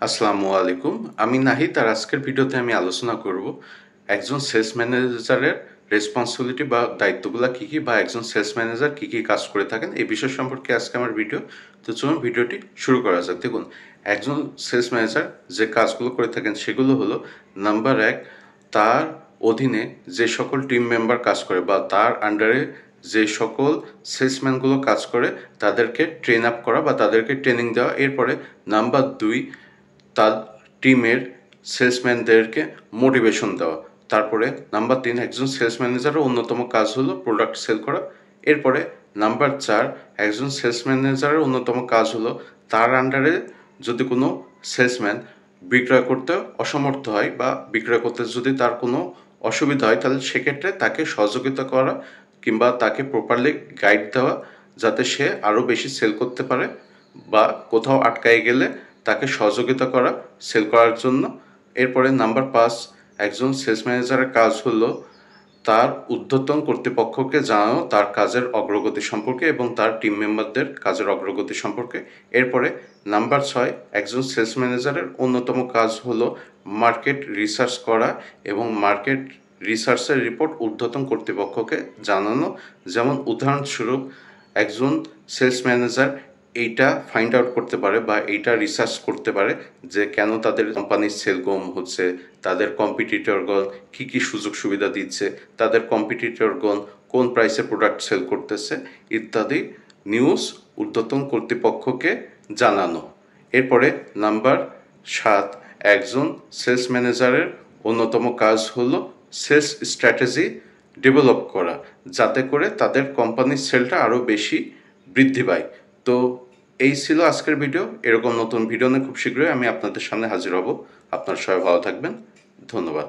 আসসালামু আলাইকুম। আমি নাহিদ, আর আজকের ভিডিওতে আমি আলোচনা করব একজন সেলস ম্যানেজারের রেসপন্সিবিলিটি বা দায়িত্বগুলো কী কী, বা একজন সেলস ম্যানেজার কী কী কাজ করে থাকেন এই বিষয় সম্পর্কে আজকে আমার ভিডিও। তো চলুন ভিডিওটি শুরু করা যাক। দেখুন, একজন সেলস ম্যানেজার যে কাজগুলো করে থাকেন সেগুলো হলো, নাম্বার 1, তার অধীনে যে সকল টিম মেম্বার কাজ করে বা তার আন্ডারে যে সকল সেলসম্যানগুলো কাজ করে তাদেরকে ট্রেন আপ করা বা তাদেরকে ট্রেনিং দেওয়া। এরপরে নাম্বার 2, তার টিমের সেলসম্যানদেরকে মোটিভেশন দেওয়া। তারপরে নাম্বার 3, একজন সেলস ম্যানেজারের অন্যতম কাজ হলো প্রোডাক্ট সেল করা। এরপরে নাম্বার 4, একজন সেলস ম্যানেজারের অন্যতম কাজ হলো তার আন্ডারে যদি কোনো সেলসম্যান বিক্রয় করতে অসমর্থ হয় বা বিক্রয় করতে যদি তার কোনো অসুবিধা হয়, তাহলে সেক্ষেত্রে তাকে সহযোগিতা করা কিংবা তাকে প্রপারলি গাইড দেওয়া, যাতে সে আরও বেশি সেল করতে পারে, বা কোথাও আটকায় গেলে তাকে সহযোগিতা করা সেল করার জন্য। এরপরে নাম্বার 5, একজন সেলস ম্যানেজারের কাজ হলো তার ঊর্ধ্বতন কর্তৃপক্ষকে জানানো তার কাজের অগ্রগতি সম্পর্কে এবং তার টিম মেম্বারদের কাজের অগ্রগতি সম্পর্কে। এরপরে নাম্বার 6, একজন সেলস ম্যানেজারের অন্যতম কাজ হলো মার্কেট রিসার্চ করা এবং মার্কেট রিসার্চের রিপোর্ট ঊর্ধ্বতন কর্তৃপক্ষকে জানানো। যেমন উদাহরণস্বরূপ, একজন সেলস ম্যানেজার এইটা ফাইন্ড আউট করতে পারে বা এইটা রিসার্চ করতে পারে যে কেন তাদের কোম্পানির সেল কম হচ্ছে, তাদের কম্পিটিটরগণ কী কী সুযোগ সুবিধা দিচ্ছে, তাদের কম্পিটিটরগণ কোন প্রাইসে প্রোডাক্ট সেল করতেছে ইত্যাদি নিউজ ঊর্ধ্বতন কর্তৃপক্ষকে জানানো। এরপরে নাম্বার 7, একজন সেলস ম্যানেজারের অন্যতম কাজ হলো সেলস স্ট্র্যাটেজি ডেভেলপ করা, যাতে করে তাদের কোম্পানির সেলটা আরও বেশি বৃদ্ধি পায়। তো এই ছিল আজকের ভিডিও। এরকম নতুন ভিডিও নিয়ে খুব শীঘ্রই আমি আপনাদের সামনে হাজির হব। আপনারা সবাই ভালো থাকবেন। ধন্যবাদ।